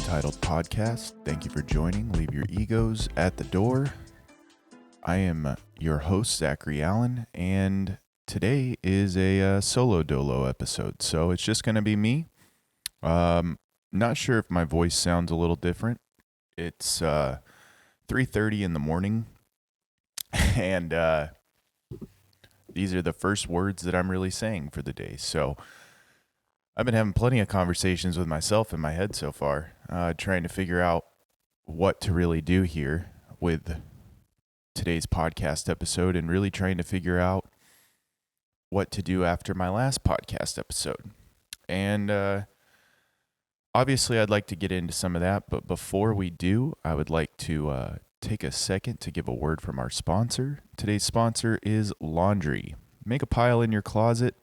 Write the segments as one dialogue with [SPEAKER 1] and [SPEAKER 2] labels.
[SPEAKER 1] Untitled Podcast. Thank you for joining. Leave your egos at the door. I am your host, Zachary Allen, and today is a SoloDolo episode. So it's just going to be me. Not sure if my voice sounds a little different. It's 3:30 in the morning, and these are the first words that I'm really saying for the day. So I've been having plenty of conversations with myself in my head so far, trying to figure out what to really do here with today's podcast episode and really trying to figure out what to do after my last podcast episode. And obviously, I'd like to get into some of that, but before we do, I would like to take a second to give a word from our sponsor. Today's sponsor is laundry. Make a pile in your closet,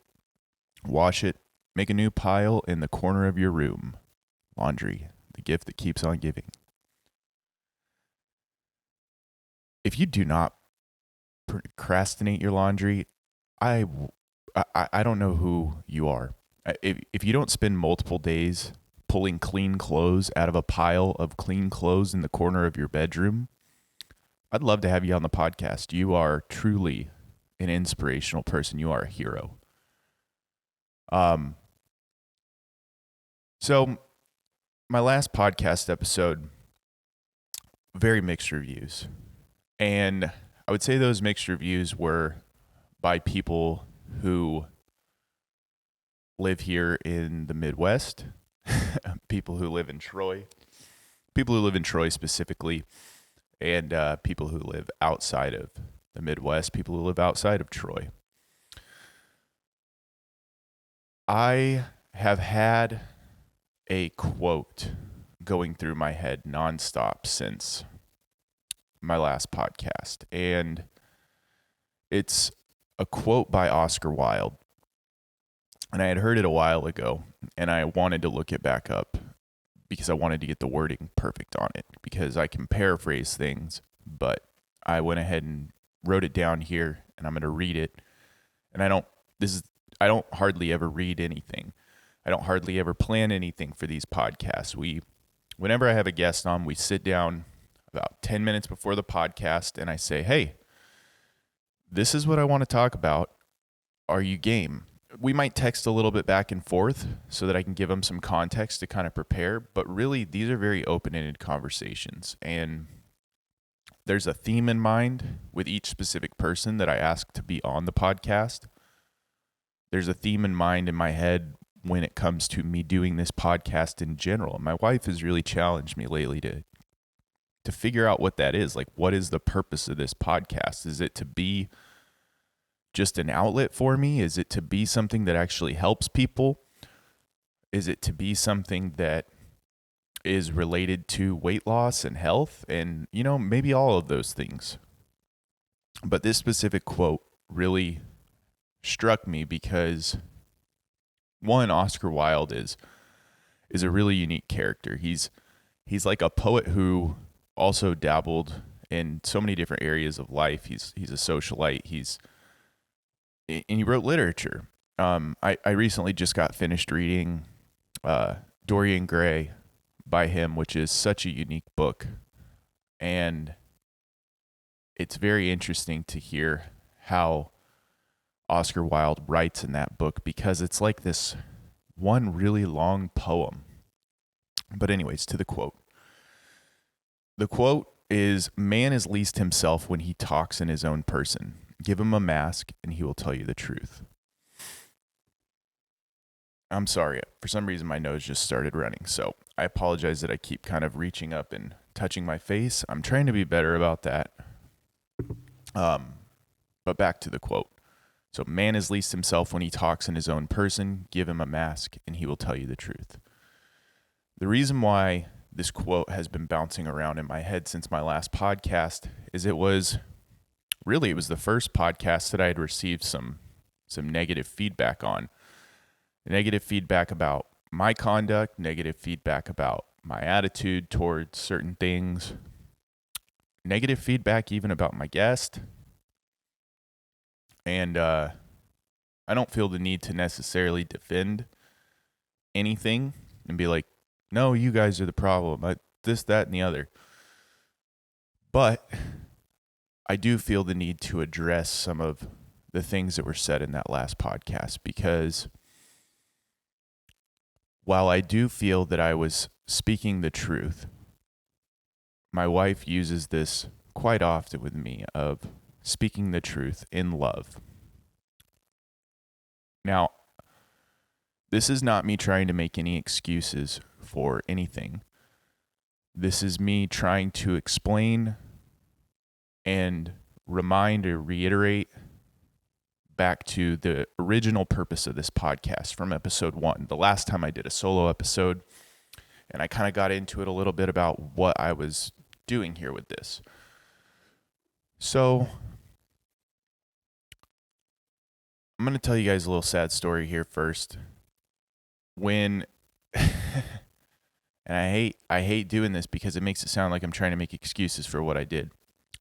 [SPEAKER 1] wash it, make a new pile in the corner of your room. Laundry, the gift that keeps on giving. If you do not procrastinate your laundry, I don't know who you are. If you don't spend multiple days pulling clean clothes out of a pile of clean clothes in the corner of your bedroom, I'd love to have you on the podcast. You are truly an inspirational person. You are a hero. So my last podcast episode, very mixed reviews. And I would say those mixed reviews were by people who live here in the Midwest, people who live in Troy, specifically, and people who live outside of the Midwest, people who live outside of Troy. I have had a quote going through my head nonstop since my last podcast, and it's a quote by Oscar Wilde. And I had heard it a while ago, and I wanted to look it back up because I wanted to get the wording perfect on it, because I can paraphrase things, but I went ahead and wrote it down here, and I'm going to read it. And I don't hardly ever read anything. I don't hardly ever plan anything for these podcasts. Whenever I have a guest on, we sit down about 10 minutes before the podcast, and I say, hey, this is what I want to talk about. Are you game? We might text a little bit back and forth so that I can give them some context to kind of prepare, but really these are very open-ended conversations, and there's a theme in mind with each specific person that I ask to be on the podcast. There's a theme in mind in my head when it comes to me doing this podcast in general. My wife has really challenged me lately to figure out what that is. Like, what is the purpose of this podcast? Is it to be just an outlet for me? Is it to be something that actually helps people? Is it to be something that is related to weight loss and health? And, maybe all of those things. But this specific quote really struck me because, one, Oscar Wilde is a really unique character. He's like a poet who also dabbled in so many different areas of life. He's a socialite. And he wrote literature. I recently just got finished reading Dorian Gray by him, which is such a unique book. And it's very interesting to hear how Oscar Wilde writes in that book, because it's like this one really long poem. But anyways, to the quote. The quote is, "Man is least himself when he talks in his own person. Give him a mask and he will tell you the truth." I'm sorry. For some reason, my nose just started running. So I apologize that I keep kind of reaching up and touching my face. I'm trying to be better about that. But back to the quote. So, man is least himself when he talks in his own person. Give him a mask and he will tell you the truth. The reason why this quote has been bouncing around in my head since my last podcast is it was the first podcast that I had received some negative feedback on. Negative feedback about my conduct, negative feedback about my attitude towards certain things, negative feedback even about my guest. And I don't feel the need to necessarily defend anything and be like, No, you guys are the problem. This, that, and the other. But I do feel the need to address some of the things that were said in that last podcast, because while I do feel that I was speaking the truth, my wife uses this quite often with me of speaking the truth in love. Now, this is not me trying to make any excuses for anything. This is me trying to explain and remind or reiterate back to the original purpose of this podcast from episode 1. The last time I did a solo episode, and I kind of got into it a little bit about what I was doing here with this. So I'm going to tell you guys a little sad story here first. When and I hate doing this because it makes it sound like I'm trying to make excuses for what I did.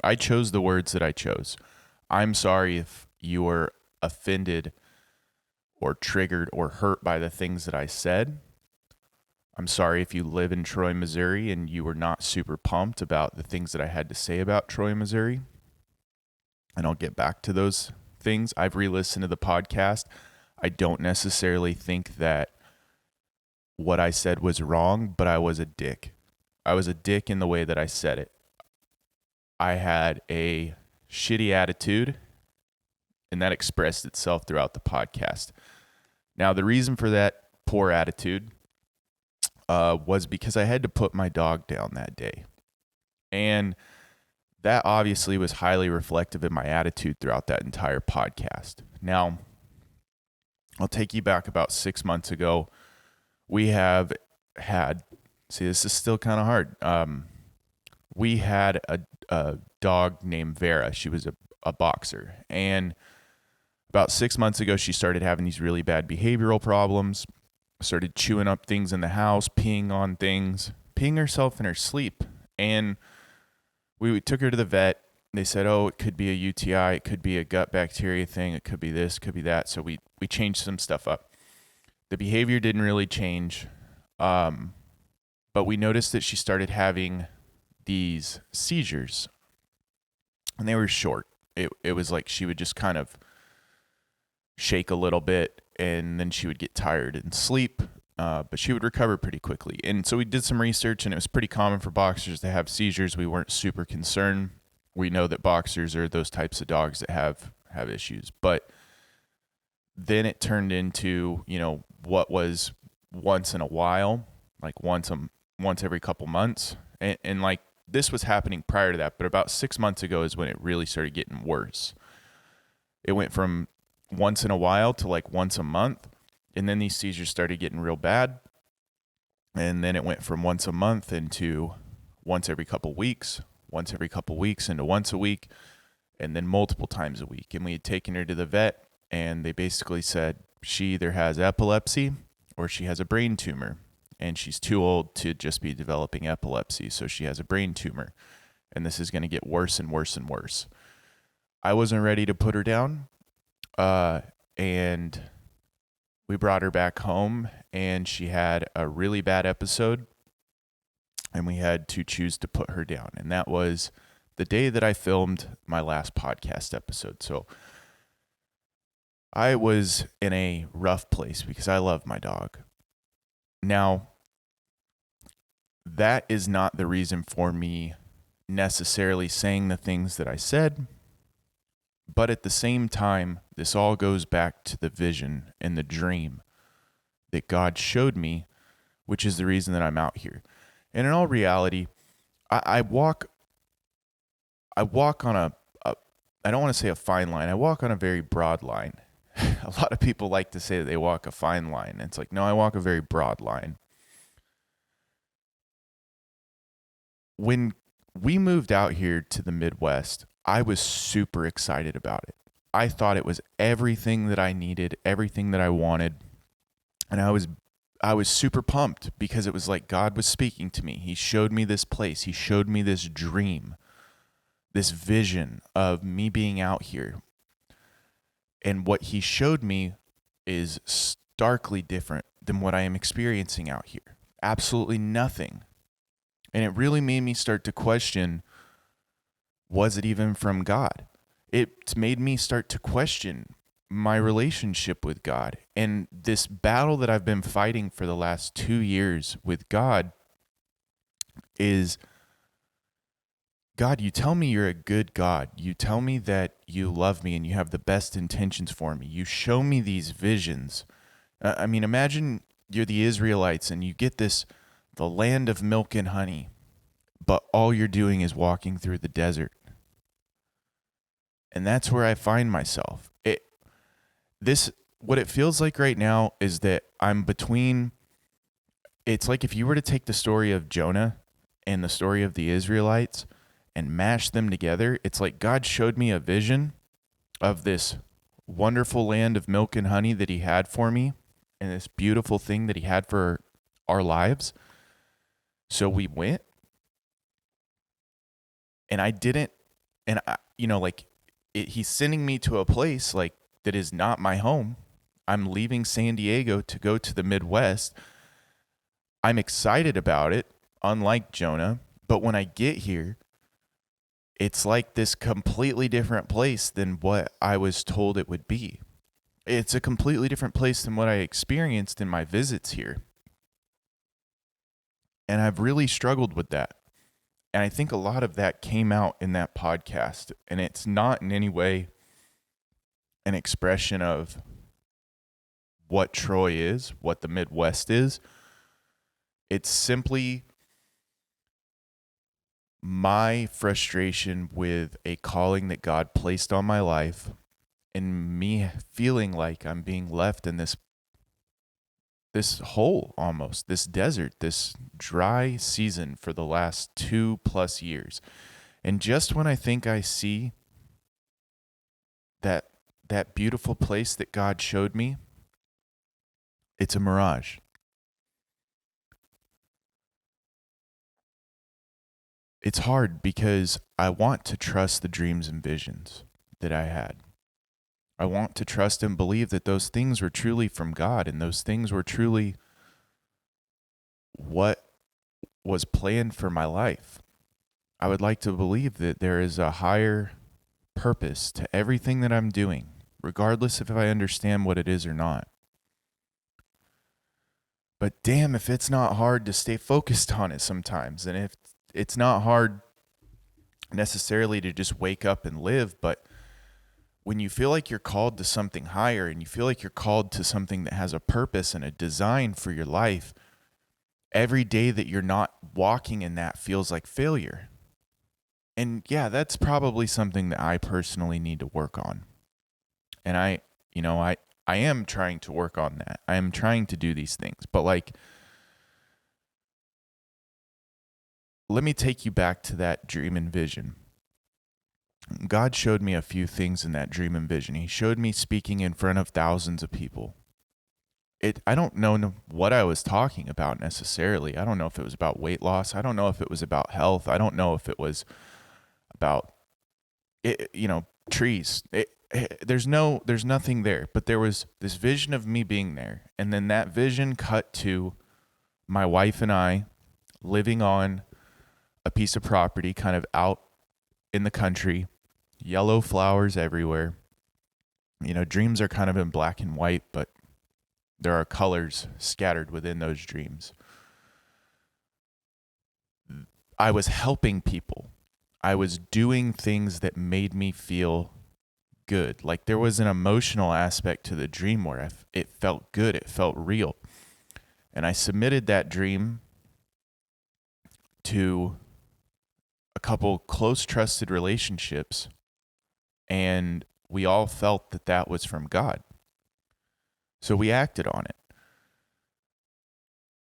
[SPEAKER 1] I chose the words that I chose. I'm sorry if you were offended or triggered or hurt by the things that I said. I'm sorry if you live in Troy, Missouri, and you were not super pumped about the things that I had to say about Troy, Missouri. And I'll get back to those things. I've re-listened to the podcast. I don't necessarily think that what I said was wrong, but I was a dick. I was a dick in the way that I said it. I had a shitty attitude, and that expressed itself throughout the podcast. Now, the reason for that poor attitude was because I had to put my dog down that day. And that obviously was highly reflective in my attitude throughout that entire podcast. Now, I'll take you back about 6 months ago. We have had, see, this is still kind of hard. We had a dog named Vera. She was a boxer. And about 6 months ago, she started having these really bad behavioral problems, started chewing up things in the house, peeing on things, peeing herself in her sleep. And we took her to the vet. They said, oh, it could be a UTI. It could be a gut bacteria thing. It could be this, could be that. So we changed some stuff up. The behavior didn't really change. But we noticed that she started having these seizures. And they were short. It was like she would just kind of shake a little bit, and then she would get tired and sleep. But she would recover pretty quickly. And so we did some research, and it was pretty common for boxers to have seizures. We weren't super concerned. We know that boxers are those types of dogs that have issues. But then it turned into, what was once in a while, like once every couple months. And like this was happening prior to that, but about 6 months ago is when it really started getting worse. It went from once in a while to like once a month. And then these seizures started getting real bad. And then it went from once a month into once every couple weeks into once a week, and then multiple times a week. And we had taken her to the vet, and they basically said she either has epilepsy or she has a brain tumor. And she's too old to just be developing epilepsy, so she has a brain tumor. And this is going to get worse and worse and worse. I wasn't ready to put her down. And we brought her back home, and she had a really bad episode, and we had to choose to put her down. And that was the day that I filmed my last podcast episode. So I was in a rough place because I love my dog. Now, that is not the reason for me necessarily saying the things that I said. But at the same time, this all goes back to the vision and the dream that God showed me, which is the reason that I'm out here. And in all reality, I walk on I don't want to say a fine line. I walk on a very broad line. A lot of people like to say that they walk a fine line. It's like, no, I walk a very broad line. When we moved out here to the Midwest, I was super excited about it. I thought it was everything that I needed, everything that I wanted. And I was super pumped because it was like God was speaking to me. He showed me this place. He showed me this dream, this vision of me being out here. And what he showed me is starkly different than what I am experiencing out here. absolutely nothing. And it really made me start to question, was it even from God? It made me start to question my relationship with God. And this battle that I've been fighting for the last 2 years with God is, God, you tell me you're a good God. You tell me that you love me and you have the best intentions for me. You show me these visions. I mean, imagine you're the Israelites and you get the land of milk and honey, but all you're doing is walking through the desert. And that's where I find myself. What it feels like right now is that I'm between, it's like if you were to take the story of Jonah and the story of the Israelites and mash them together, it's like God showed me a vision of this wonderful land of milk and honey that he had for me and this beautiful thing that he had for our lives. So we went, and I didn't, and I, he's sending me to a place like that is not my home. I'm leaving San Diego to go to the Midwest. I'm excited about it, unlike Jonah, but when I get here, it's like this completely different place than what I was told it would be. It's a completely different place than what I experienced in my visits here. And I've really struggled with that. And I think a lot of that came out in that podcast. And it's not in any way an expression of what Troy is, what the Midwest is. It's simply my frustration with a calling that God placed on my life and me feeling like I'm being left in this hole almost, this desert, this dry season for the last 2+ years. And just when I think I see that beautiful place that God showed me, it's a mirage. It's hard because I want to trust the dreams and visions that I had. I want to trust and believe that those things were truly from God and those things were truly what was planned for my life. I would like to believe that there is a higher purpose to everything that I'm doing, regardless if I understand what it is or not. But damn, if it's not hard to stay focused on it sometimes, and if it's not hard necessarily to just wake up and live, but when you feel like you're called to something higher and you feel like you're called to something that has a purpose and a design for your life, every day that you're not walking in that feels like failure. And yeah, that's probably something that I personally need to work on. And I am trying to work on that. I am trying to do these things. But let me take you back to that dream and vision. God showed me a few things in that dream and vision. He showed me speaking in front of thousands of people. I don't know what I was talking about necessarily. I don't know if it was about weight loss. I don't know if it was about health. I don't know if it was about trees. There's nothing there, but there was this vision of me being there. And then that vision cut to my wife and I living on a piece of property kind of out in the country, yellow flowers everywhere. Dreams are kind of in black and white, but there are colors scattered within those dreams. I was helping people. I was doing things that made me feel good. Like there was an emotional aspect to the dream where it felt good. It felt real. And I submitted that dream to a couple close, trusted relationships, and we all felt that that was from God. So we acted on it.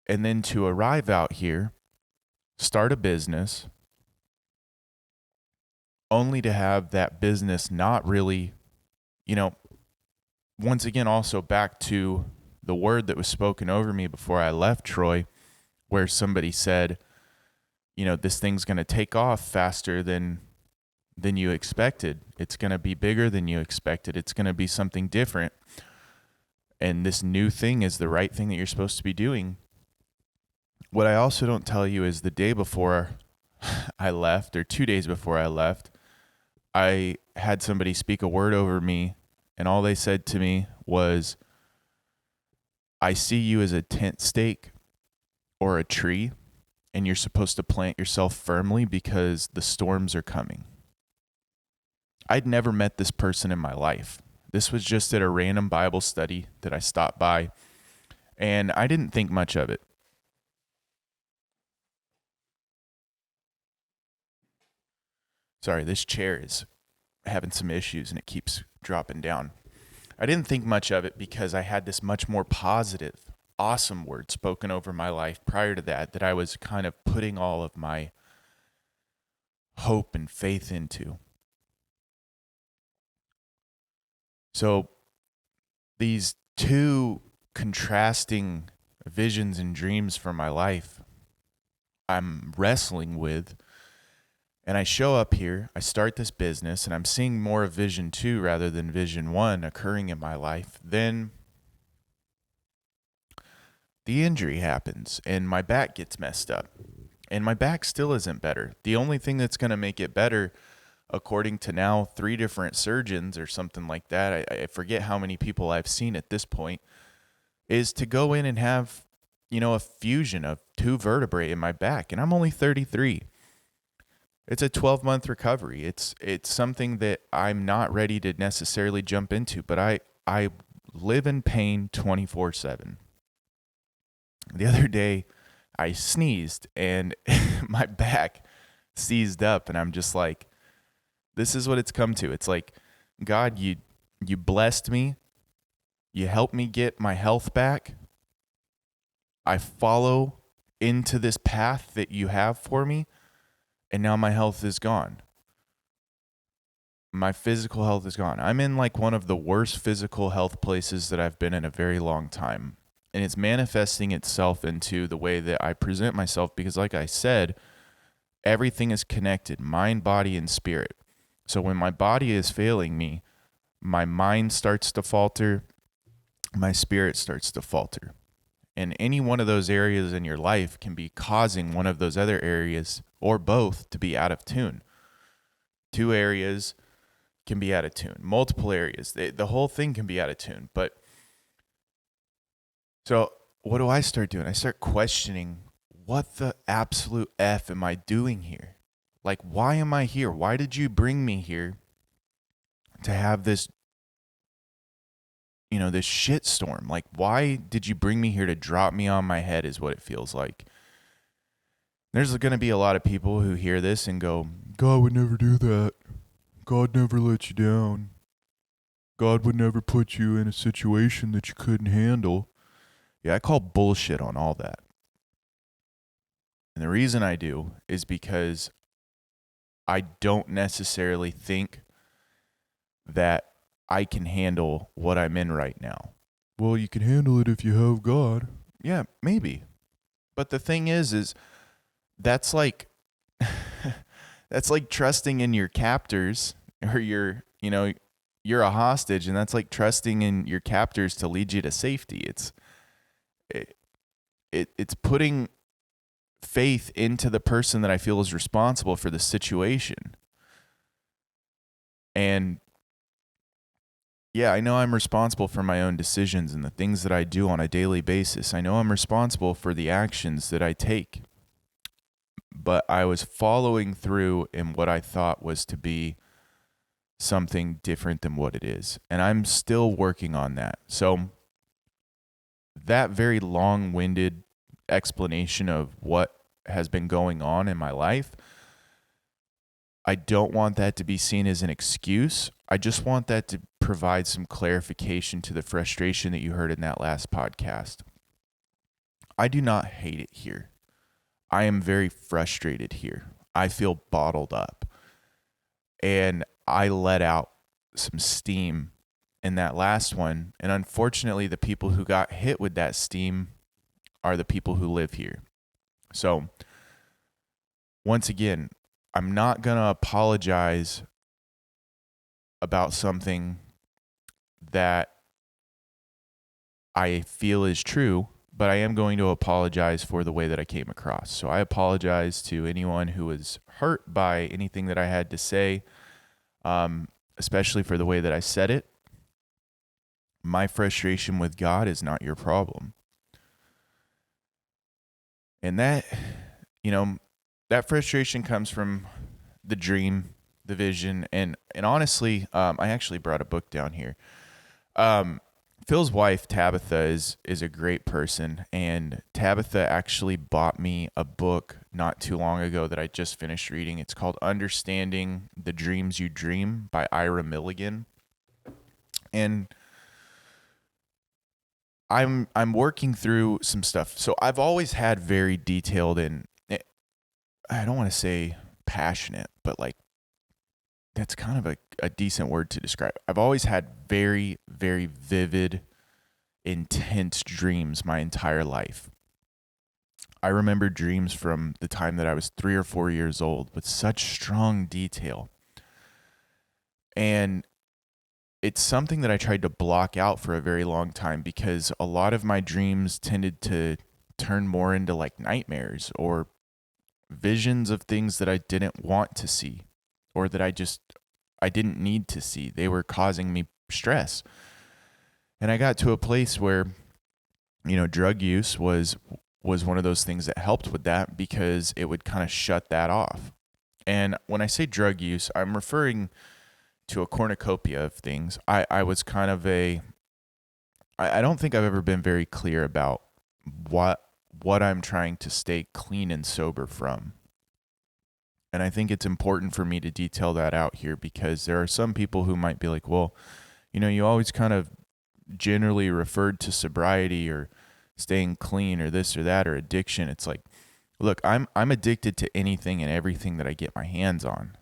[SPEAKER 1] And then to arrive out here, start a business, only to have that business not really, once again, also back to the word that was spoken over me before I left Troy, where somebody said, this thing's going to take off faster than you expected. It's going to be bigger than you expected. It's going to be something different. And this new thing is the right thing that you're supposed to be doing. What I also don't tell you is the day before I left, or 2 days before I left, I had somebody speak a word over me, and all they said to me was, I see you as a tent stake or a tree, and you're supposed to plant yourself firmly because the storms are coming. I'd never met this person in my life. This was just at a random Bible study that I stopped by, and I didn't think much of it. Sorry, this chair is having some issues and it keeps dropping down. I didn't think much of it because I had this much more positive, awesome word spoken over my life prior to that I was kind of putting all of my hope and faith into. So these two contrasting visions and dreams for my life I'm wrestling with. And I show up here, I start this business, and I'm seeing more of vision 2 rather than vision 1 occurring in my life. Then the injury happens and my back gets messed up. And my back still isn't better. The only thing that's going to make it better, according to now 3 different surgeons or something like that, I forget how many people I've seen at this point, is to go in and have, a fusion of 2 vertebrae in my back. And I'm only 33. It's a 12-month recovery. It's something that I'm not ready to necessarily jump into, but I live in pain 24/7. The other day, I sneezed and my back seized up, and I'm just like, this is what it's come to. It's like, God, you blessed me. You helped me get my health back. I follow into this path that you have for me, and now my health is gone. My physical health is gone. I'm in like one of the worst physical health places that I've been in a very long time. And it's manifesting itself into the way that I present myself because, like I said, everything is connected, mind, body, and spirit. So when my body is failing me, my mind starts to falter, my spirit starts to falter. And any one of those areas in your life can be causing one of those other areas or both to be out of tune. 2 areas can be out of tune. Multiple areas, the whole thing can be out of tune. But so what do I start doing? I start questioning, what the absolute F am I doing here? Like, why am I here? Why did you bring me here to have this, this shit storm? Like, why did you bring me here to drop me on my head is what it feels like. There's going to be a lot of people who hear this and go, God would never do that. God never let you down. God would never put you in a situation that you couldn't handle. Yeah, I call bullshit on all that. And the reason I do is because I don't necessarily think that I can handle what I'm in right now. Well, you can handle it if you have God. Yeah, maybe. But the thing is that's like that's like trusting in your captors, or you're a hostage, and that's like trusting in your captors to lead you to safety. It's putting faith into the person that I feel is responsible for the situation. And yeah, I know I'm responsible for my own decisions and the things that I do on a daily basis. I know I'm responsible for the actions that I take. But I was following through in what I thought was to be something different than what it is. And I'm still working on that. So that very long-winded explanation of what has been going on in my life, I don't want that to be seen as an excuse. I just want that to provide some clarification to the frustration that you heard in that last podcast. I do not hate it here. I am very frustrated here. I feel bottled up. And I let out some steam in that last one. And unfortunately, the people who got hit with that steam are the people who live here. So once again, I'm not going to apologize about something that I feel is true, but I am going to apologize for the way that I came across. So I apologize to anyone who was hurt by anything that I had to say, especially for the way that I said it. My frustration with God is not your problem. And that, that frustration comes from the dream, the vision, and honestly, I actually brought a book down here. Phil's wife, Tabitha, is a great person, and Tabitha actually bought me a book not too long ago that I just finished reading. It's called Understanding the Dreams You Dream by Ira Milligan. And I'm working through some stuff. So I've always had very detailed and I don't want to say passionate, but like that's kind of a decent word to describe. I've always had very, very vivid, intense dreams my entire life. I remember dreams from the time that I was 3 or 4 years old with such strong detail. And it's something that I tried to block out for a very long time because a lot of my dreams tended to turn more into like nightmares or visions of things that I didn't want to see or that I didn't need to see. They were causing me stress. And I got to a place where, drug use was one of those things that helped with that because it would kind of shut that off. And when I say drug use, I'm referring to a cornucopia of things. I was kind of I don't think I've ever been very clear about what I'm trying to stay clean and sober from. And I think it's important for me to detail that out here because there are some people who might be like, well, you always kind of generally referred to sobriety or staying clean or this or that or addiction. It's like, look, I'm addicted to anything and everything that I get my hands on.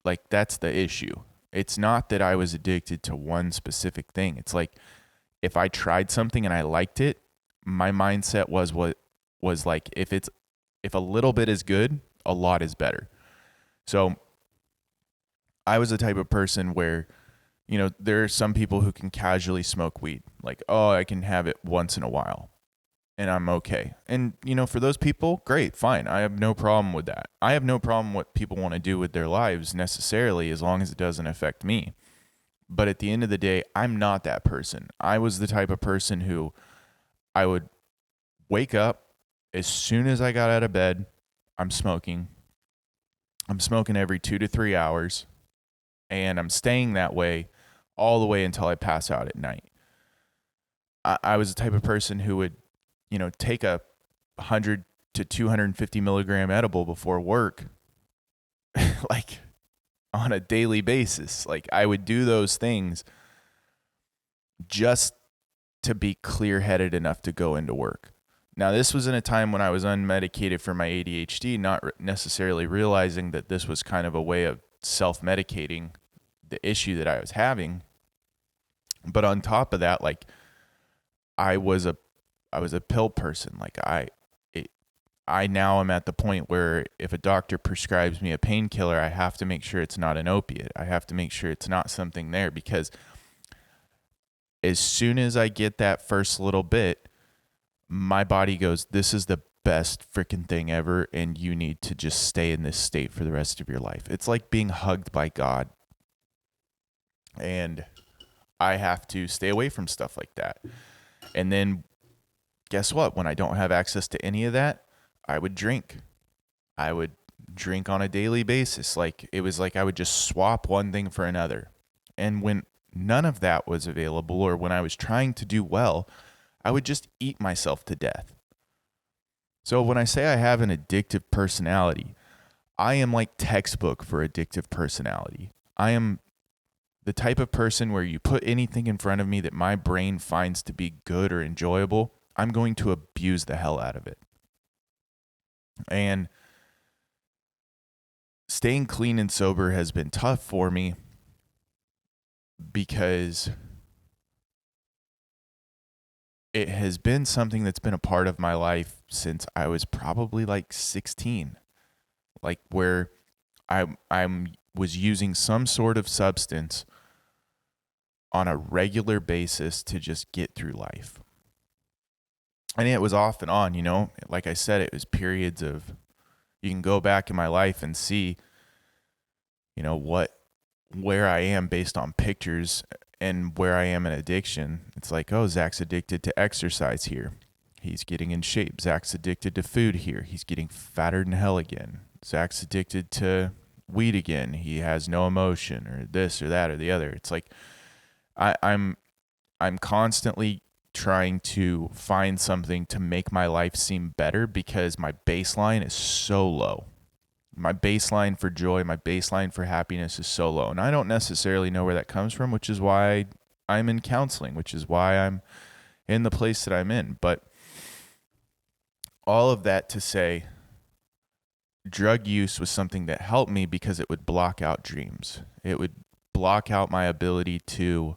[SPEAKER 1] Like that's the issue. It's not that I was addicted to one specific thing. It's like if I tried something and I liked it, my mindset was like if a little bit is good, a lot is better. So I was the type of person where, there are some people who can casually smoke weed. Like, oh, I can have it once in a while and I'm okay. And, for those people, great, fine. I have no problem with that. I have no problem what people want to do with their lives necessarily as long as it doesn't affect me. But at the end of the day, I'm not that person. I was the type of person who I would wake up as soon as I got out of bed, I'm smoking. I'm smoking every 2 to 3 hours, and I'm staying that way all the way until I pass out at night. I was the type of person who would, take a 100 to 250 milligram edible before work, like on a daily basis. Like I would do those things just to be clear-headed enough to go into work. Now, this was in a time when I was unmedicated for my ADHD, not necessarily realizing that this was kind of a way of self-medicating the issue that I was having. But on top of that, like I was a pill person. Like I now am at the point where if a doctor prescribes me a painkiller, I have to make sure it's not an opiate. I have to make sure it's not something there because as soon as I get that first little bit, my body goes, this is the best freaking thing ever, and you need to just stay in this state for the rest of your life. It's like being hugged by God. And I have to stay away from stuff like that. And then guess what? When I don't have access to any of that, I would drink. I would drink on a daily basis. Like it was like I would just swap one thing for another. And when none of that was available, or when I was trying to do well, I would just eat myself to death. So when I say I have an addictive personality, I am like textbook for addictive personality. I am the type of person where you put anything in front of me that my brain finds to be good or enjoyable, I'm going to abuse the hell out of it. And staying clean and sober has been tough for me because it has been something that's been a part of my life since I was probably like 16, like where I was using some sort of substance on a regular basis to just get through life. And it was off and on, like I said, it was periods of, you can go back in my life and see, where I am based on pictures and where I am in addiction. It's like, oh, Zach's addicted to exercise here. He's getting in shape. Zach's addicted to food here. He's getting fatter than hell again. Zach's addicted to weed again. He has no emotion, or this or that or the other. It's like I'm constantly trying to find something to make my life seem better because my baseline is so low. My baseline for joy, my baseline for happiness is so low. And I don't necessarily know where that comes from, which is why I'm in counseling, which is why I'm in the place that I'm in. But all of that to say, drug use was something that helped me because it would block out dreams. It would block out my ability to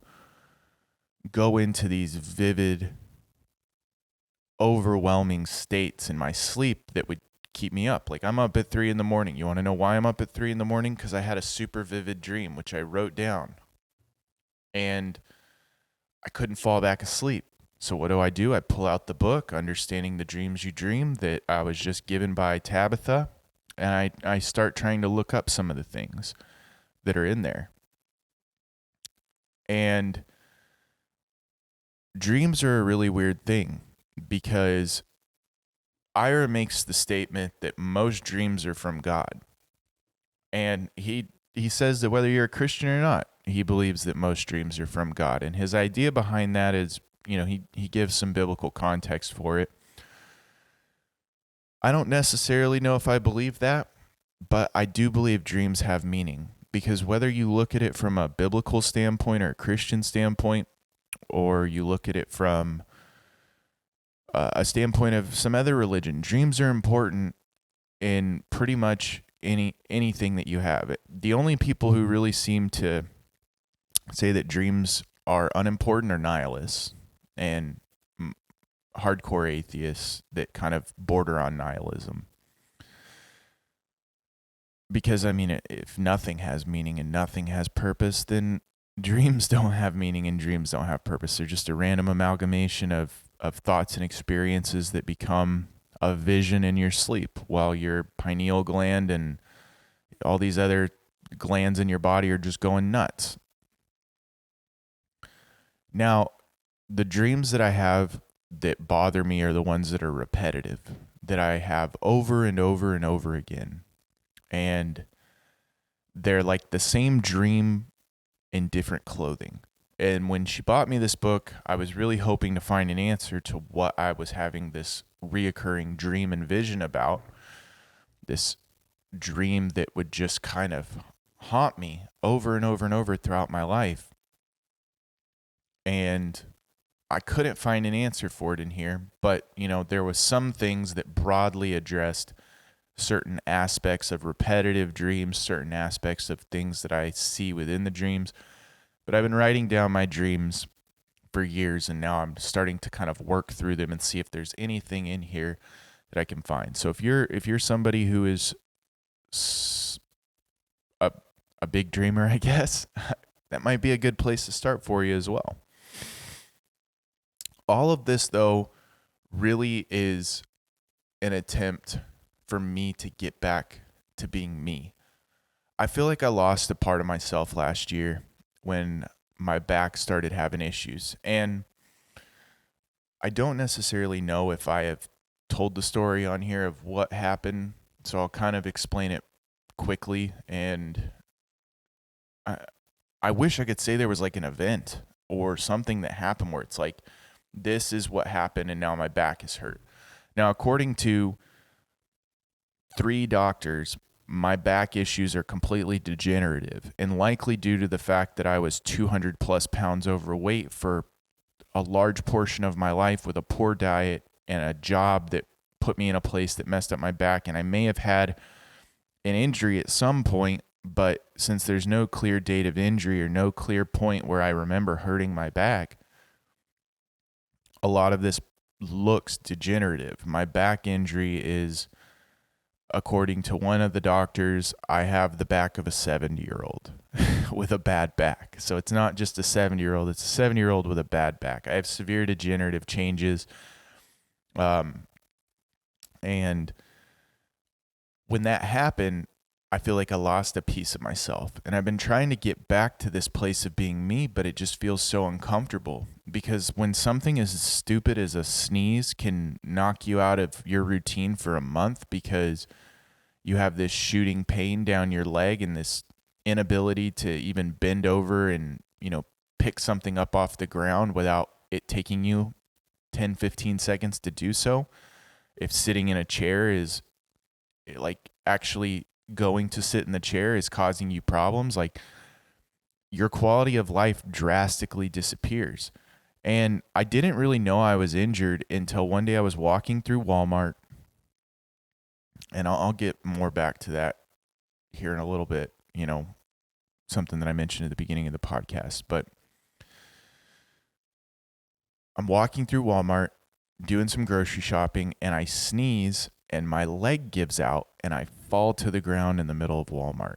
[SPEAKER 1] go into these vivid, overwhelming states in my sleep that would keep me up. Like, I'm up at 3 a.m. You want to know why I'm up at 3 a.m? Because I had a super vivid dream, which I wrote down, and I couldn't fall back asleep. So what do? I pull out the book, Understanding the Dreams You Dream, that I was just given by Tabitha, and I start trying to look up some of the things that are in there. And dreams are a really weird thing, because Ira makes the statement that most dreams are from God. And he says that whether you're a Christian or not, he believes that most dreams are from God. And his idea behind that is, he gives some biblical context for it. I don't necessarily know if I believe that, but I do believe dreams have meaning, because whether you look at it from a biblical standpoint or a Christian standpoint, or you look at it from a standpoint of some other religion, dreams are important in pretty much anything that you have. The only people who really seem to say that dreams are unimportant are nihilists and hardcore atheists that kind of border on nihilism. Because, if nothing has meaning and nothing has purpose, then dreams don't have meaning and dreams don't have purpose. They're just a random amalgamation of thoughts and experiences that become a vision in your sleep, while your pineal gland and all these other glands in your body are just going nuts. Now, the dreams that I have that bother me are the ones that are repetitive, that I have over and over and over again. And they're like the same dream in different clothing. And when she bought me this book, I was really hoping to find an answer to what I was having this reoccurring dream and vision about. This dream that would just kind of haunt me over and over and over throughout my life. And I couldn't find an answer for it in here, but there was some things that broadly addressed certain aspects of repetitive dreams, certain aspects of things that I see within the dreams. But I've been writing down my dreams for years, and now I'm starting to kind of work through them and see if there's anything in here that I can find. So if you're somebody who is a big dreamer, I guess, that might be a good place to start for you as well. All of this, though, really is an attempt for me to get back to being me. I feel like I lost a part of myself last year when my back started having issues. And I don't necessarily know if I have told the story on here of what happened, so I'll kind of explain it quickly. And I wish I could say there was like an event or something that happened where it's like, this is what happened and now my back is hurt. Now, according to 3 doctors, my back issues are completely degenerative and likely due to the fact that I was 200 plus pounds overweight for a large portion of my life with a poor diet and a job that put me in a place that messed up my back. And I may have had an injury at some point, but since there's no clear date of injury or no clear point where I remember hurting my back, a lot of this looks degenerative. My back injury is, according to one of the doctors, I have the back of a 70-year-old with a bad back. So it's not just a 70-year-old, it's a 70-year-old with a bad back. I have severe degenerative changes. And when that happened, I feel like I lost a piece of myself. And I've been trying to get back to this place of being me, but it just feels so uncomfortable because when something as stupid as a sneeze can knock you out of your routine for a month because you have this shooting pain down your leg and this inability to even bend over and, pick something up off the ground without it taking you 10, 15 seconds to do so. If sitting in a chair is like actually going to sit in the chair is causing you problems, like your quality of life drastically disappears. And I didn't really know I was injured until one day I was walking through Walmart, and I'll get more back to that here in a little bit, something that I mentioned at the beginning of the podcast. But I'm walking through Walmart doing some grocery shopping, and I sneeze and my leg gives out and I fall to the ground in the middle of Walmart.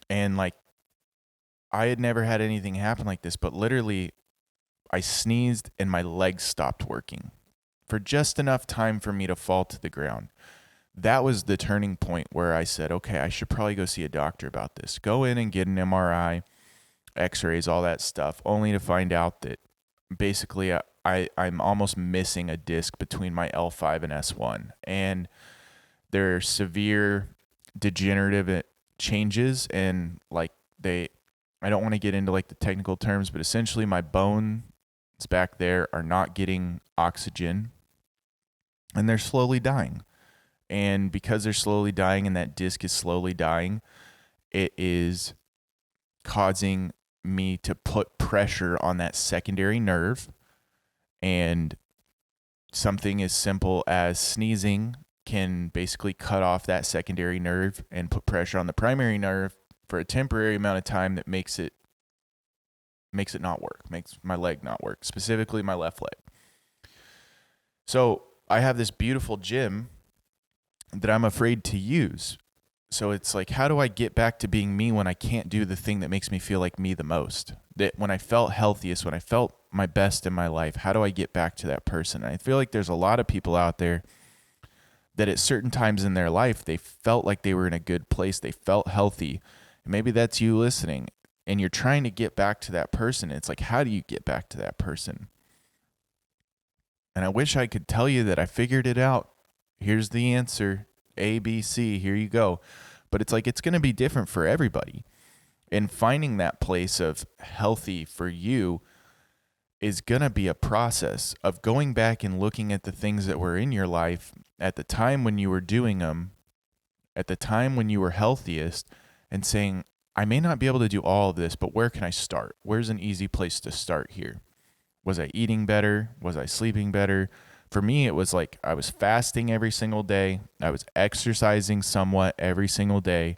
[SPEAKER 1] And like, I had never had anything happen like this, but literally I sneezed and my leg stopped working for just enough time for me to fall to the ground. That was the turning point where I said, okay, I should probably go see a doctor about this. Go in and get an MRI, x-rays, all that stuff, only to find out that basically I'm almost missing a disc between my L5 and S1. And there are severe degenerative changes, and like I don't want to get into like the technical terms, but essentially my bones back there are not getting oxygen and they're slowly dying. And because they're slowly dying and that disc is slowly dying, it is causing me to put pressure on that secondary nerve. And something as simple as sneezing can basically cut off that secondary nerve and put pressure on the primary nerve for a temporary amount of time that makes it not work, makes my leg not work, specifically my left leg. So I have this beautiful gym that I'm afraid to use. So it's like, how do I get back to being me when I can't do the thing that makes me feel like me the most? That when I felt healthiest, when I felt my best in my life, how do I get back to that person? And I feel like there's a lot of people out there that at certain times in their life, they felt like they were in a good place. They felt healthy. And maybe that's you listening and you're trying to get back to that person. It's like, how do you get back to that person? And I wish I could tell you that I figured it out. Here's the answer. A, B, C, here you go. But it's like, it's going to be different for everybody. And finding that place of healthy for you is going to be a process of going back and looking at the things that were in your life at the time when you were doing them, at the time when you were healthiest, and saying, I may not be able to do all of this, but where can I start? Where's an easy place to start here? Was I eating better? Was I sleeping better? For me, it was like I was fasting every single day. I was exercising somewhat every single day.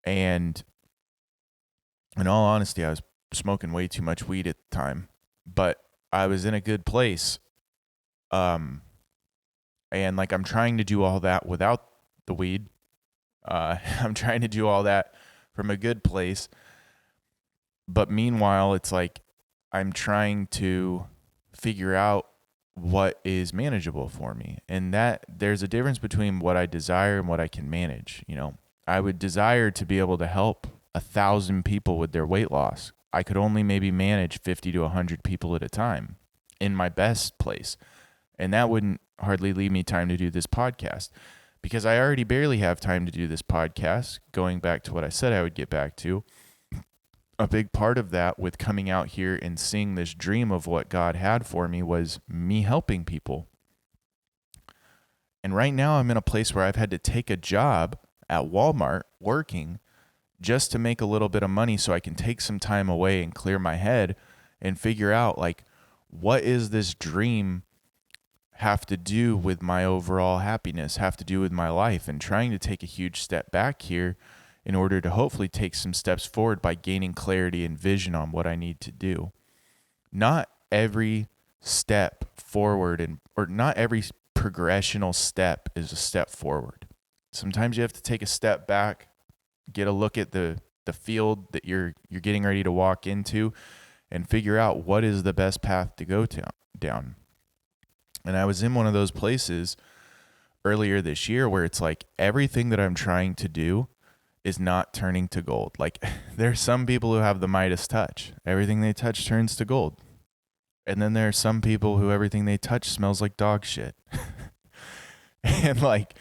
[SPEAKER 1] And in all honesty, I was smoking way too much weed at the time, but I was in a good place. And like, I'm trying to do all that without the weed. I'm trying to do all that from a good place. But meanwhile, it's like I'm trying to figure out what is manageable for me. And that there's a difference between what I desire and what I can manage. I would desire to be able to help 1,000 people with their weight loss. I could only maybe manage 50 to 100 people at a time in my best place. And that wouldn't hardly leave me time to do this podcast because I already barely have time to do this podcast. Going back to what I said I would get back to, a big part of that with coming out here and seeing this dream of what God had for me was me helping people. And right now I'm in a place where I've had to take a job at Walmart working just to make a little bit of money so I can take some time away and clear my head and figure out, like, what is this dream have to do with my overall happiness, have to do with my life, and trying to take a huge step back here in order to hopefully take some steps forward by gaining clarity and vision on what I need to do. Not every step forward or not every progressional step is a step forward. Sometimes you have to take a step back, get a look at the field that you're getting ready to walk into, and figure out what is the best path to go down. And I was in one of those places earlier this year where it's like everything that I'm trying to do is not turning to gold. Like there's some people who have the Midas touch. Everything they touch turns to gold. And then there are some people who everything they touch smells like dog shit. And like,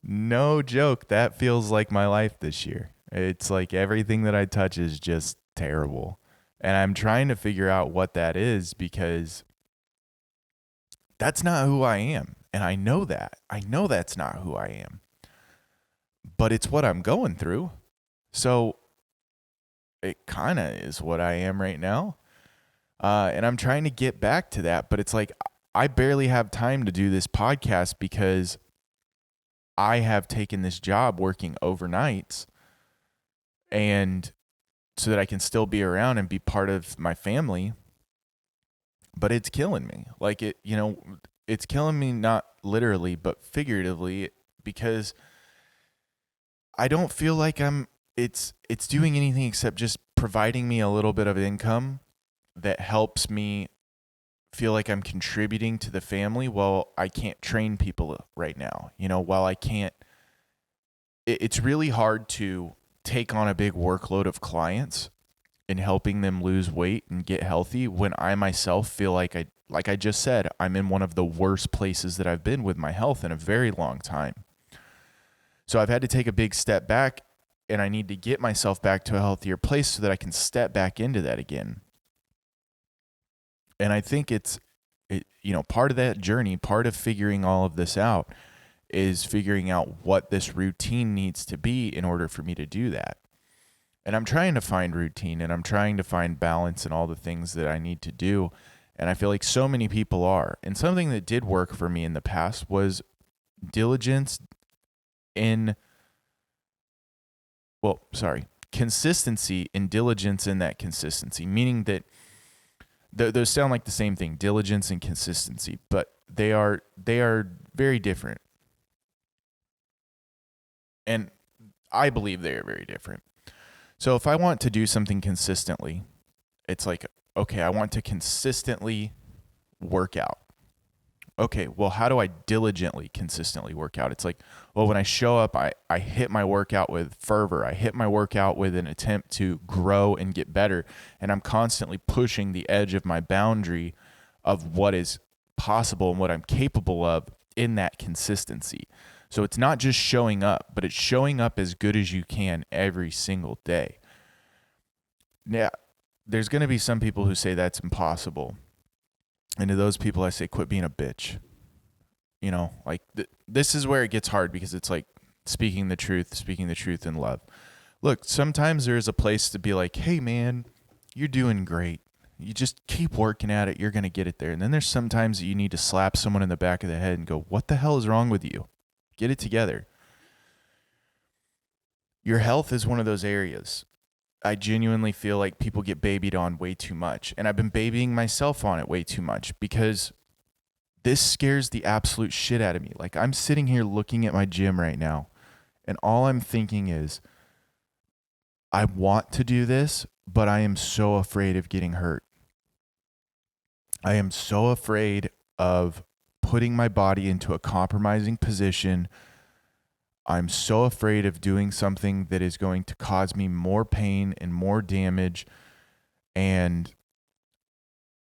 [SPEAKER 1] no joke, that feels like my life this year. It's like everything that I touch is just terrible. And I'm trying to figure out what that is because that's not who I am. And I know that. I know that's not who I am. But it's what I'm going through. So it kind of is what I am right now. And I'm trying to get back to that. But it's like I barely have time to do this podcast because I have taken this job working overnights and so that I can still be around and be part of my family. But it's killing me. Like it's killing me not literally, but figuratively because I don't feel like it's doing anything except just providing me a little bit of income that helps me feel like I'm contributing to the family while I can't train people right now. While I can't, it's really hard to take on a big workload of clients and helping them lose weight and get healthy when I myself feel like I just said, I'm in one of the worst places that I've been with my health in a very long time. So I've had to take a big step back and I need to get myself back to a healthier place so that I can step back into that again. And I think it's part of that journey, part of figuring all of this out is figuring out what this routine needs to be in order for me to do that. And I'm trying to find routine and I'm trying to find balance in all the things that I need to do. And I feel like so many people are. And something that did work for me in the past was diligence consistency and diligence in that consistency, meaning that those sound like the same thing, diligence and consistency, but they are very different. And I believe they are very different. So if I want to do something consistently, it's like, okay, I want to consistently work out. Okay, well, how do I diligently, consistently work out? It's like, well, when I show up, I hit my workout with fervor. I hit my workout with an attempt to grow and get better. And I'm constantly pushing the edge of my boundary of what is possible and what I'm capable of in that consistency. So it's not just showing up, but it's showing up as good as you can every single day. Now, there's going to be some people who say that's impossible. And to those people, I say, quit being a bitch. This is where it gets hard because it's like speaking the truth in love. Look, sometimes there's a place to be like, hey, man, you're doing great. You just keep working at it. You're going to get it there. And then there's sometimes that you need to slap someone in the back of the head and go, what the hell is wrong with you? Get it together. Your health is one of those areas. I genuinely feel like people get babied on way too much. And I've been babying myself on it way too much because this scares the absolute shit out of me. Like I'm sitting here looking at my gym right now and all I'm thinking is, I want to do this, but I am so afraid of getting hurt. I am so afraid of putting my body into a compromising position. I'm so afraid of doing something that is going to cause me more pain and more damage. And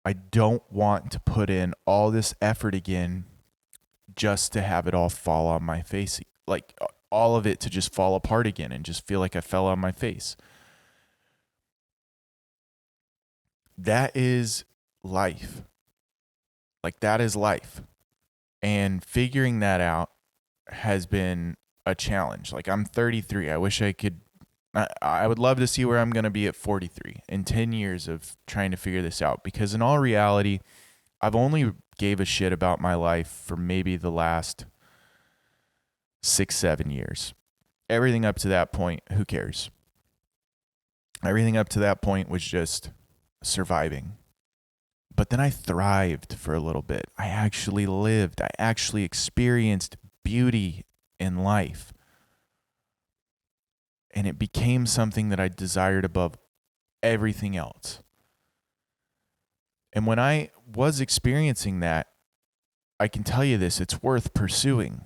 [SPEAKER 1] I don't want to put in all this effort again just to have it all fall on my face. Like all of it to just fall apart again and just feel like I fell on my face. That is life. Like that is life. And figuring that out has been a challenge. Like I'm 33. I wish I would love to see where I'm going to be at 43 in 10 years of trying to figure this out. Because in all reality, I've only gave a shit about my life for maybe the last 6-7 years. Everything up to that point, who cares? Everything up to that point was just surviving. But then I thrived for a little bit. I actually lived. I actually experienced beauty in life. And it became something that I desired above everything else. And when I was experiencing that, I can tell you this, it's worth pursuing.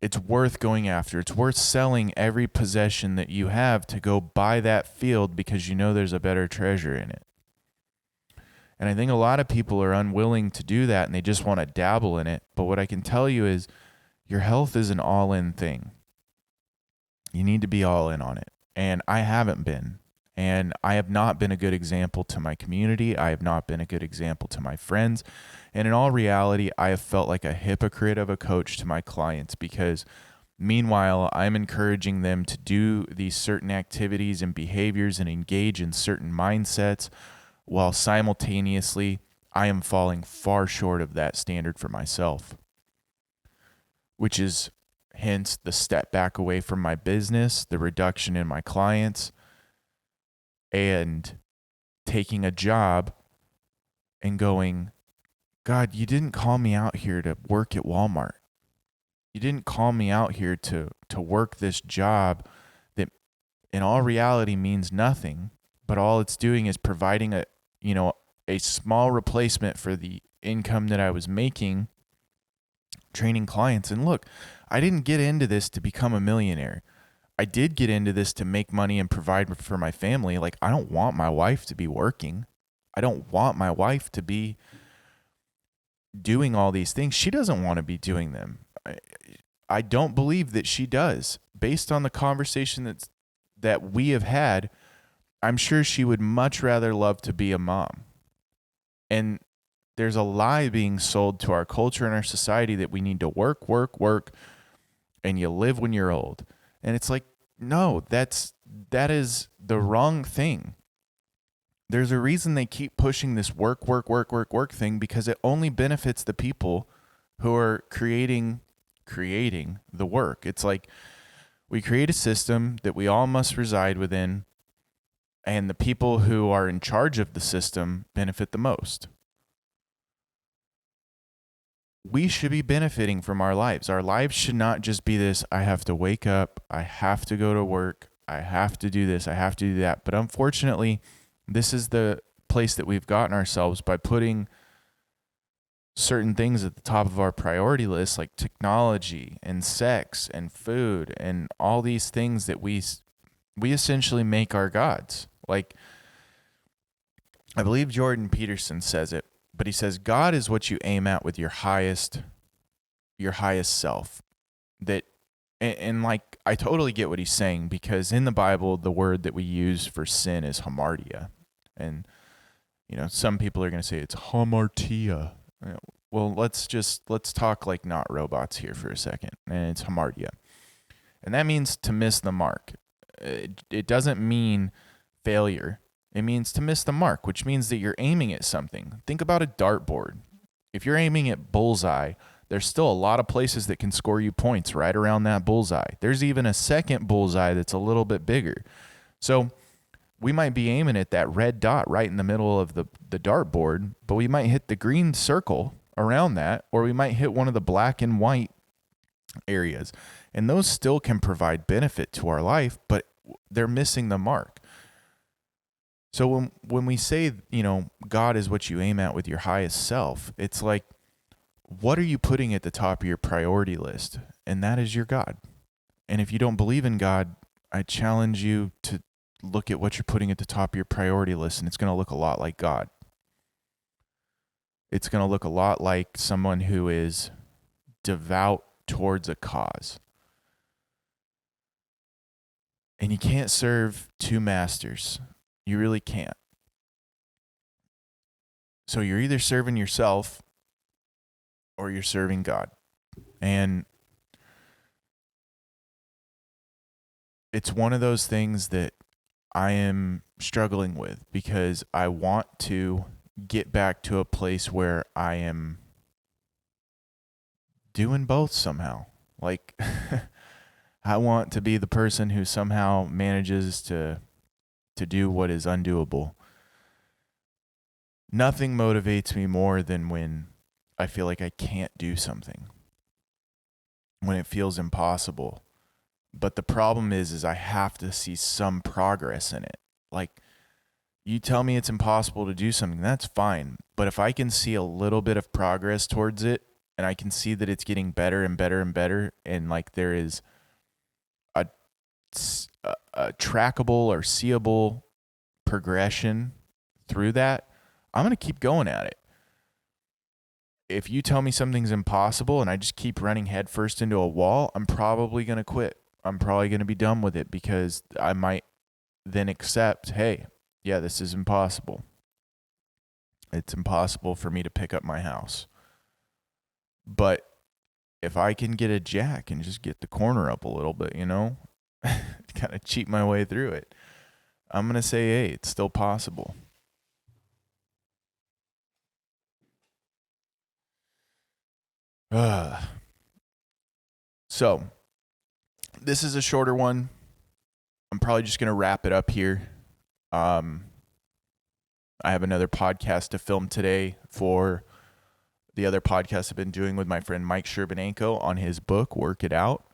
[SPEAKER 1] It's worth going after. It's worth selling every possession that you have to go buy that field because you know there's a better treasure in it. And I think a lot of people are unwilling to do that and they just want to dabble in it. But what I can tell you is your health is an all-in thing. You need to be all in on it. And I haven't been. And I have not been a good example to my community. I have not been a good example to my friends. And in all reality, I have felt like a hypocrite of a coach to my clients because meanwhile, I'm encouraging them to do these certain activities and behaviors and engage in certain mindsets while simultaneously I am falling far short of that standard for myself, which is hence the step back away from my business, the reduction in my clients, and taking a job and going, God, you didn't call me out here to work at Walmart. You didn't call me out here to work this job that in all reality means nothing, but all it's doing is providing a small replacement for the income that I was making training clients. And look, I didn't get into this to become a millionaire. I did get into this to make money and provide for my family. Like, I don't want my wife to be working. I don't want my wife to be doing all these things. She doesn't want to be doing them. I don't believe that she does. Based on the conversation that we have had, I'm sure she would much rather love to be a mom. And there's a lie being sold to our culture and our society that we need to work, and you live when you're old. And it's like, no, that is the wrong thing. There's a reason they keep pushing this work thing, because it only benefits the people who are creating the work. It's like we create a system that we all must reside within, and the people who are in charge of the system benefit the most. We should be benefiting from our lives. Our lives should not just be this, I have to wake up, I have to go to work, I have to do this, I have to do that. But unfortunately, this is the place that we've gotten ourselves by putting certain things at the top of our priority list, like technology and sex and food and all these things that we essentially make our gods. Like, I believe Jordan Peterson says it, but he says, God is what you aim at with your highest self. And like, I totally get what he's saying, because in the Bible, the word that we use for sin is hamartia. And, some people are going to say it's hamartia. Well, let's talk like not robots here for a second. And it's hamartia. And that means to miss the mark. It doesn't mean failure. It means to miss the mark, which means that you're aiming at something. Think about a dartboard. If you're aiming at bullseye, there's still a lot of places that can score you points right around that bullseye. There's even a second bullseye that's a little bit bigger. So we might be aiming at that red dot right in the middle of the dartboard, but we might hit the green circle around that, or we might hit one of the black and white areas. And those still can provide benefit to our life, but they're missing the mark. So when we say, God is what you aim at with your highest self, it's like, what are you putting at the top of your priority list? And that is your God. And if you don't believe in God, I challenge you to look at what you're putting at the top of your priority list, and it's going to look a lot like God. It's going to look a lot like someone who is devout towards a cause. And you can't serve two masters. You really can't. So you're either serving yourself or you're serving God. And it's one of those things that I am struggling with, because I want to get back to a place where I am doing both somehow. Like, I want to be the person who somehow manages to do what is undoable. Nothing motivates me more than when I feel like I can't do something, when it feels impossible. But the problem is I have to see some progress in it. Like, you tell me it's impossible to do something, that's fine. But if I can see a little bit of progress towards it, and I can see that it's getting better and better and better, and like there is a, a trackable or seeable progression through that, I'm going to keep going at it. If you tell me something's impossible and I just keep running headfirst into a wall, I'm probably going to quit. I'm probably going to be done with it, because I might then accept, hey, yeah, this is impossible. It's impossible for me to pick up my house. But if I can get a jack and just get the corner up a little bit, kind of cheat my way through it, I'm going to say, hey, it's still possible. So this is a shorter one. I'm probably just going to wrap it up here. I have another podcast to film today for the other podcast I've been doing with my friend Mike Sherbanenko on his book, Work It Out.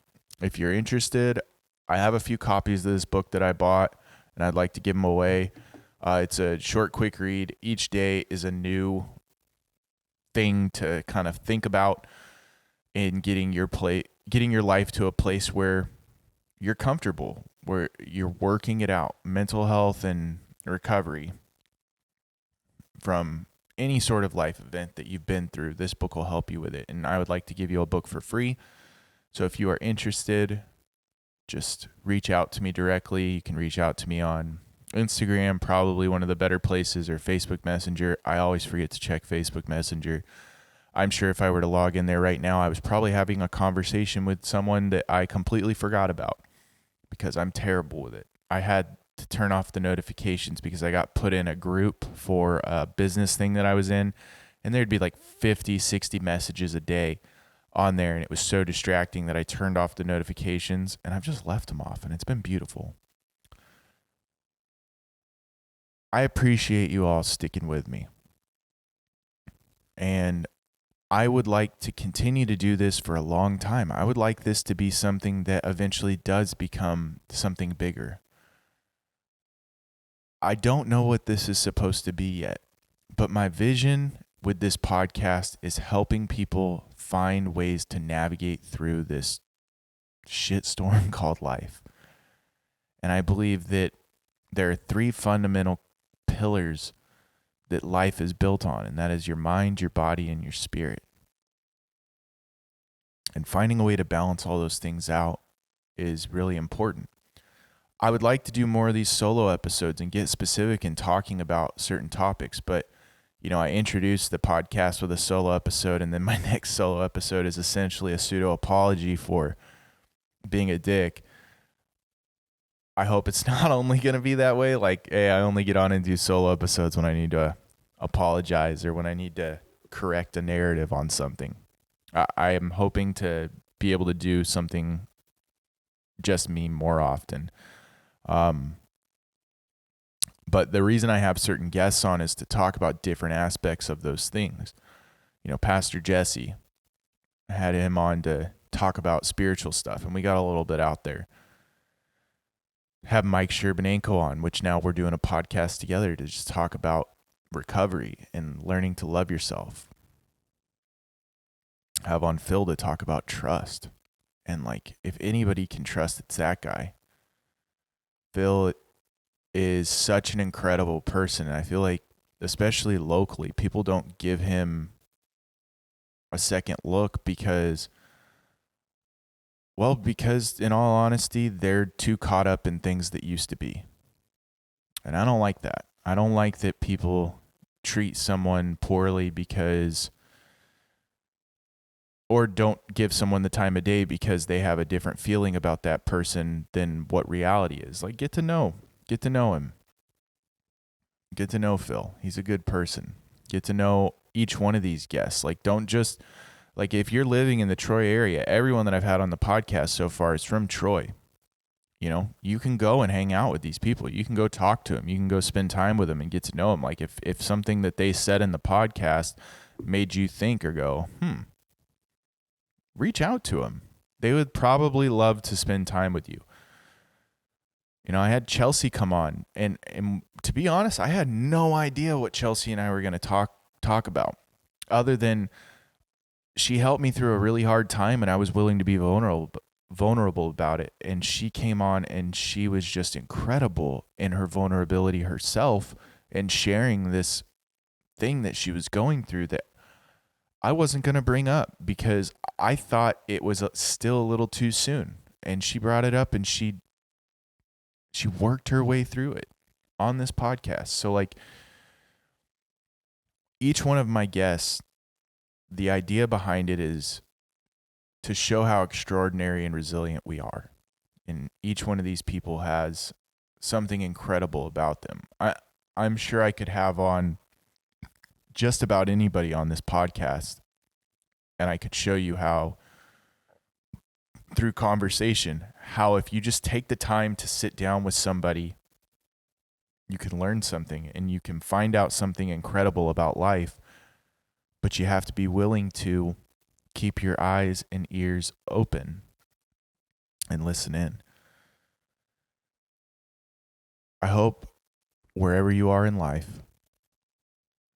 [SPEAKER 1] If you're interested, I have a few copies of this book that I bought, and I'd like to give them away. It's a short, quick read. Each day is a new thing to kind of think about in getting your life to a place where you're comfortable, where you're working it out, mental health and recovery from any sort of life event that you've been through. This book will help you with it. And I would like to give you a book for free. So if you are interested, just reach out to me directly. You can reach out to me on Instagram, probably one of the better places, or Facebook Messenger. I always forget to check Facebook Messenger. I'm sure if I were to log in there right now, I was probably having a conversation with someone that I completely forgot about, because I'm terrible with it. I had to turn off the notifications because I got put in a group for a business thing that I was in, and there'd be like 50, 60 messages a day on there, and it was so distracting that I turned off the notifications, and I've just left them off, and it's been beautiful. I appreciate you all sticking with me, and I would like to continue to do this for a long time. I would like this to be something that eventually does become something bigger. I don't know what this is supposed to be yet, but my vision with this podcast is helping people find ways to navigate through this shitstorm called life. And I believe that there are 3 fundamental pillars that life is built on, and that is your mind, your body, and your spirit. And finding a way to balance all those things out is really important. I would like to do more of these solo episodes and get specific in talking about certain topics, but I introduced the podcast with a solo episode, and then my next solo episode is essentially a pseudo apology for being a dick. I hope it's not only going to be that way. Like, hey, I only get on and do solo episodes when I need to apologize or when I need to correct a narrative on something. I am hoping to be able to do something just me more often. But the reason I have certain guests on is to talk about different aspects of those things. Pastor Jesse, I had him on to talk about spiritual stuff, and we got a little bit out there. Have Mike Sherbanenko on, which now we're doing a podcast together to just talk about recovery and learning to love yourself. Have on Phil to talk about trust. And like, if anybody can trust, it's that guy. Phil is such an incredible person. And I feel like, especially locally, people don't give him a second look because in all honesty, they're too caught up in things that used to be. And I don't like that. I don't like that people treat someone poorly or don't give someone the time of day because they have a different feeling about that person than what reality is. Like, get to know him. Get to know Phil. He's a good person. Get to know each one of these guests. Like, don't just, like, if you're living in the Troy area, everyone that I've had on the podcast so far is from Troy. You can go and hang out with these people. You can go talk to them. You can go spend time with them and get to know them. Like, if something that they said in the podcast made you think or go, reach out to them. They would probably love to spend time with you. I had Chelsea come on, and to be honest, I had no idea what Chelsea and I were going to talk about, other than she helped me through a really hard time, and I was willing to be vulnerable about it. And she came on and she was just incredible in her vulnerability herself and sharing this thing that she was going through that I wasn't going to bring up because I thought it was still a little too soon. And she brought it up and she worked her way through it on this podcast. So like each one of my guests, the idea behind it is to show how extraordinary and resilient we are. And each one of these people has something incredible about them. I'm sure I could have on just about anybody on this podcast, and I could show you how, through conversation, how if you just take the time to sit down with somebody, you can learn something and you can find out something incredible about life, but you have to be willing to keep your eyes and ears open and listen in. I hope wherever you are in life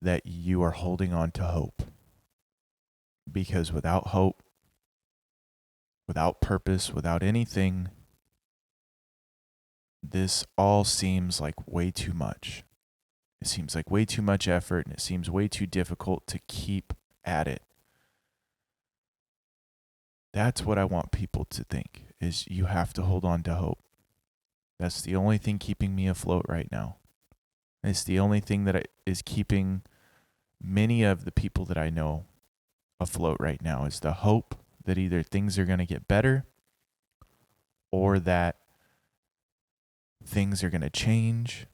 [SPEAKER 1] that you are holding on to hope, because without hope, without purpose, without anything, this all seems like way too much. It seems like way too much effort, and it seems way too difficult to keep at it. That's what I want people to think, is you have to hold on to hope. That's the only thing keeping me afloat right now. It's the only thing that is keeping many of the people that I know afloat right now, is the hope that either things are going to get better or that things are going to change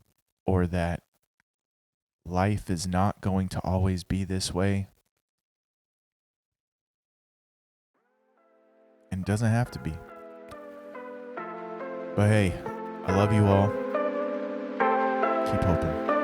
[SPEAKER 1] or that life is not going to always be this way. And it doesn't have to be. But hey, I love you all. Keep hoping.